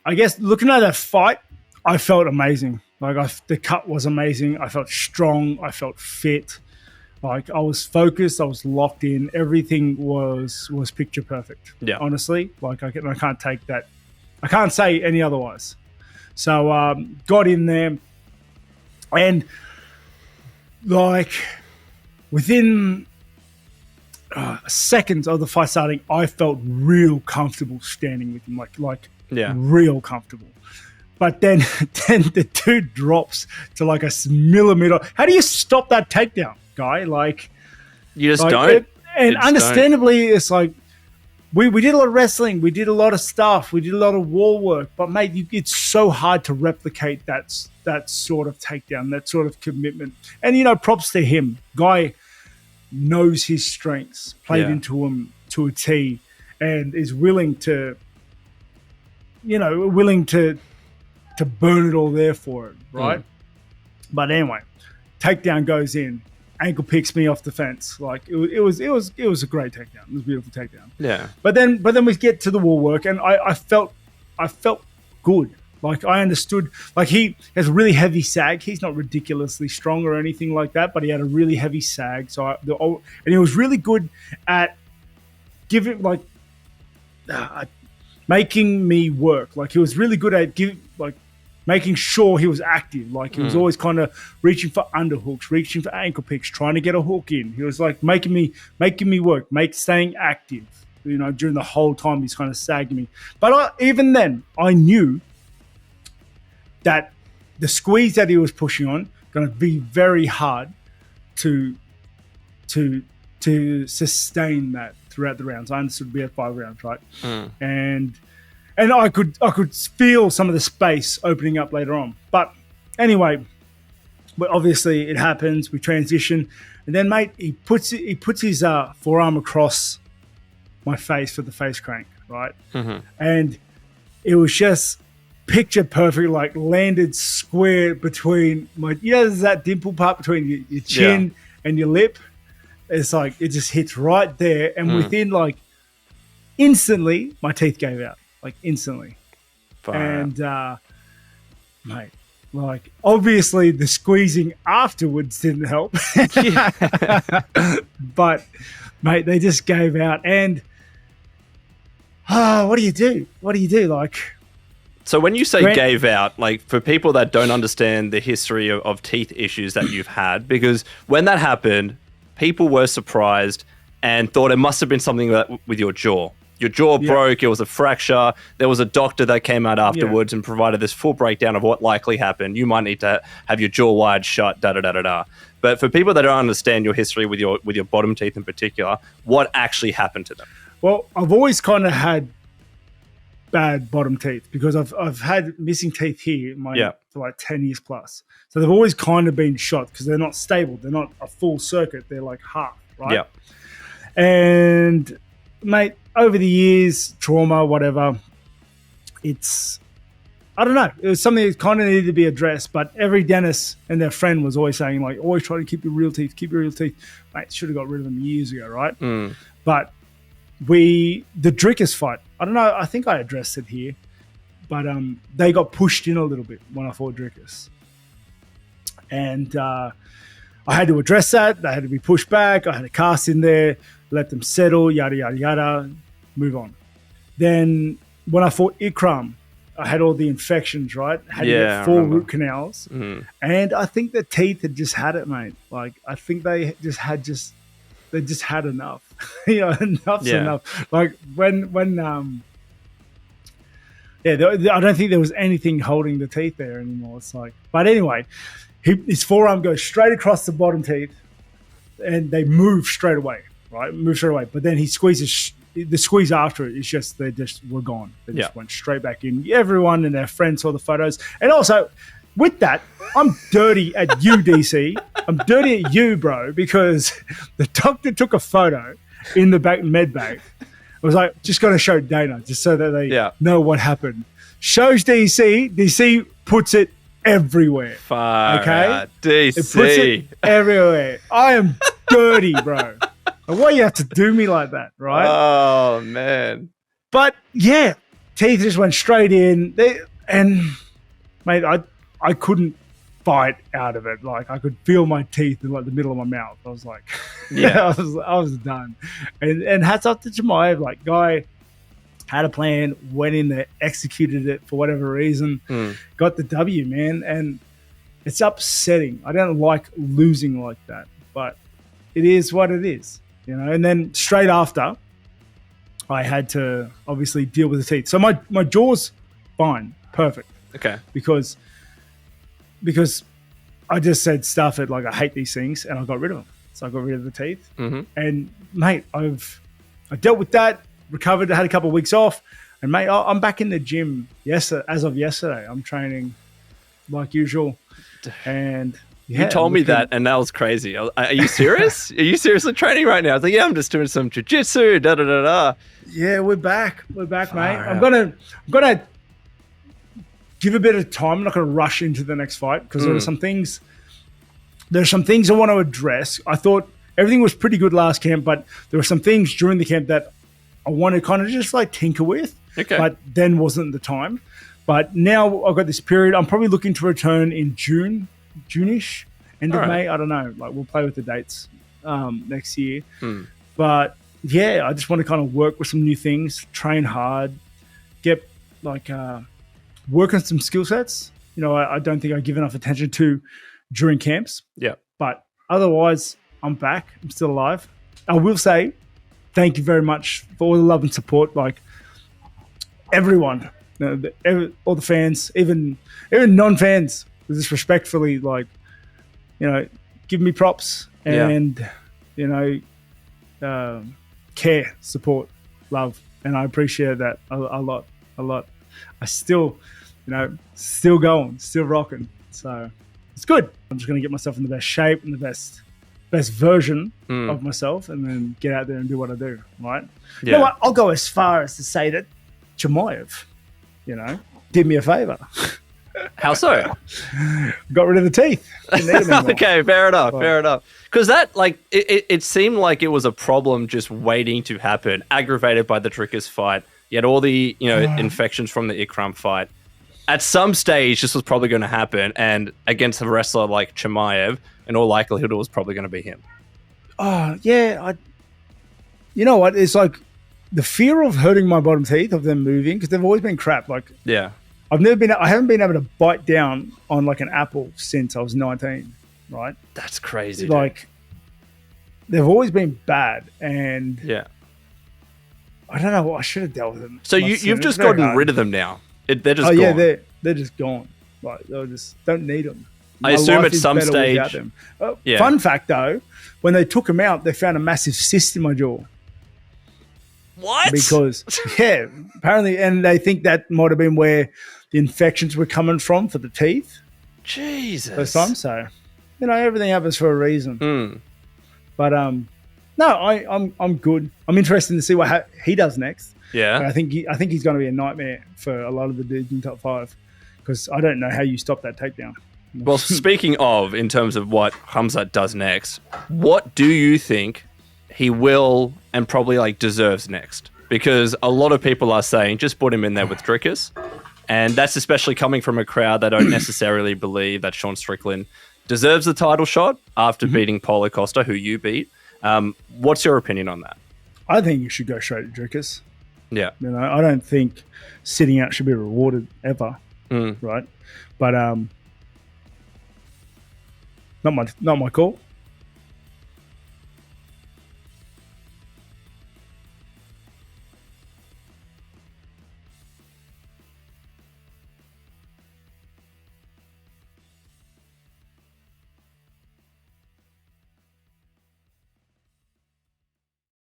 I guess looking at that fight, I felt amazing. Like the cut was amazing. I felt strong. I felt fit. Like I was focused. I was locked in. Everything was picture perfect. Yeah. Honestly, like I can't take that. I can't say any otherwise. So got in there, and like within seconds of the fight starting, I felt real comfortable standing with him. Like real comfortable. But then the dude drops to like a millimeter. How do you stop that takedown, guy? Like you just don't. Understandably, it's like we did a lot of wrestling, we did a lot of stuff, we did a lot of wall work. But mate, it's so hard to replicate that sort of takedown, that sort of commitment. And props to him. Guy knows his strengths, played into him to a T, and is willing to burn it all there for it, right? But anyway, takedown goes in, ankle picks me off the fence. Like it was a great takedown. It was a beautiful takedown. Yeah. But then we get to the wall work, and I felt good. Like I understood. Like he has a really heavy sag. He's not ridiculously strong or anything like that, but he had a really heavy sag. And he was really good at giving making me work. Like he was really good at making sure he was active. Like he was always kind of reaching for underhooks, reaching for ankle picks, trying to get a hook in. He was like making me work, staying active. During the whole time he's kind of sagging me. But even then, I knew that the squeeze that he was pushing on going to be very hard to sustain that throughout the rounds. I understood we had 5 rounds, right? And I could feel some of the space opening up later on. But anyway, obviously it happens. We transition, and then mate, he puts his forearm across my face for the face crank, right? And it was just picture perfect, like landed square between my. There's that dimple part between your chin and your lip. It's like it just hits right there, and within like instantly, my teeth gave out. Like instantly. And mate, like obviously the squeezing afterwards didn't help. But mate, they just gave out. And what do you do? Like, so when you say gave out, like for people that don't understand the history of teeth issues that you've had, because when that happened, people were surprised and thought it must have been something with your jaw. Your jaw broke, it was a fracture. There was a doctor that came out afterwards and provided this full breakdown of what likely happened. You might need to have your jaw wired shut, da-da-da-da-da. But for people that don't understand your history with your bottom teeth in particular, what actually happened to them? Well, I've always kind of had bad bottom teeth because I've had missing teeth here for like 10 years plus. So they've always kind of been shot because they're not stable. They're not a full circuit. They're like half, right? Yeah. And mate, over the years, trauma, whatever, I don't know. It was something that kind of needed to be addressed, but every dentist and their friend was always saying, like, always try to keep your real teeth, Mate, should have got rid of them years ago, right? But the Drickers fight, I don't know, I think I addressed it here, but they got pushed in a little bit when I fought Drickers. And I had to address that. They had to be pushed back. I had a cast in there, let them settle, yada, yada, yada, move on. Then when I fought Ikram, I had all the infections, right? Had to get 4 root canals. And I think the teeth had just had it, mate. Like, I think they just had enough. Enough's enough. Like, when I don't think there was anything holding the teeth there anymore. It's like, but anyway, his forearm goes straight across the bottom teeth and they move straight away, right? But then he squeezes, the squeeze after it is just, they just were gone. They just went straight back in. Everyone and their friends saw the photos. And also, with that, I'm dirty at you, DC. I'm dirty at you, bro, because the doctor took a photo in the back med bag. I was like, just got to show Dana, just so that they know what happened. Shows DC. DC puts it everywhere. Far out. DC. It puts it everywhere. I am dirty, bro. Like, why you have to do me like that, right? Oh, man. But, yeah, teeth just went straight in. And mate, I couldn't bite out of it. Like I could feel my teeth in like the middle of my mouth. I was like, yeah, I was done. And hats off to Chimaev. Like guy had a plan, went in there, executed it for whatever reason, got the W, man. And it's upsetting. I don't like losing like that, but it is what it is, you know. And then straight after, I had to obviously deal with the teeth. So my jaw's fine, perfect. Okay. Because I just said stuff it like I hate these things, and I got rid of them. So I got rid of the teeth, and mate, I dealt with that, recovered. I had a couple of weeks off, and mate, I'm back in the gym. Yes, as of yesterday, I'm training like usual, and. Yeah, you told me that, and that was crazy. Are you serious? Are you seriously training right now? I was like, yeah, I'm just doing some jiu-jitsu, da-da-da-da. Yeah, we're back. We're back, mate. I'm gonna give a bit of time. I'm not going to rush into the next fight because there are some things I want to address. I thought everything was pretty good last camp, but there were some things during the camp that I want to kind of just like tinker with, but then wasn't the time. But now I've got this period. I'm probably looking to return in June-ish, end of May. I don't know. Like we'll play with the dates next year. But yeah, I just want to kind of work with some new things, train hard, get like work on some skill sets. You know, I don't think I give enough attention to during camps. Yeah. But otherwise, I'm back. I'm still alive. I will say thank you very much for all the love and support. Like everyone, all the fans, even non-fans, just respectfully, like, you know, give me props and, you know, care, support, love. And I appreciate that a lot. I still, you know, still going, still rocking. So it's good. I'm just going to get myself in the best shape and the best version of myself and then get out there and do what I do, right? Yeah. You know what? I'll go as far as to say that Chimaev, you know, did me a favor. How so? Got rid of the teeth. Okay, fair enough. Because that, like, it seemed like it was a problem just waiting to happen, aggravated by the Trickers fight. You had all the, you know, infections from the Ikram fight. At some stage, this was probably going to happen, and against a wrestler like Chimaev, in all likelihood, it was probably going to be him. Oh, yeah. You know what? It's like the fear of hurting my bottom teeth, of them moving, because they've always been crap. Like, yeah. I haven't been able to bite down on like an apple since I was 19, right? That's crazy. Like, they've always been bad, and yeah, I don't know what I should have dealt with them. So you've just gotten rid of them now. They're just gone. Yeah, they're just gone. Like they just don't need them. I assume at some stage. Fun fact though, when they took them out, they found a massive cyst in my jaw. What? Because apparently, and they think that might have been where the infections were coming from for the teeth. Jesus. First time, so you know everything happens for a reason. But no, I'm good. I'm interested to see what he does next. Yeah, but I think he's going to be a nightmare for a lot of the dudes in top 5 because I don't know how you stop that takedown. Well, speaking of, in terms of what Khamzat does next, what do you think he will and probably like deserves next? Because a lot of people are saying just put him in there with Drickers, and that's especially coming from a crowd that don't necessarily believe that Sean Strickland deserves the title shot after beating Paulo Costa, who you beat. What's your opinion on that? I think you should go straight to Drickers. Yeah. You know, I don't think sitting out should be rewarded ever. Right. But not my call.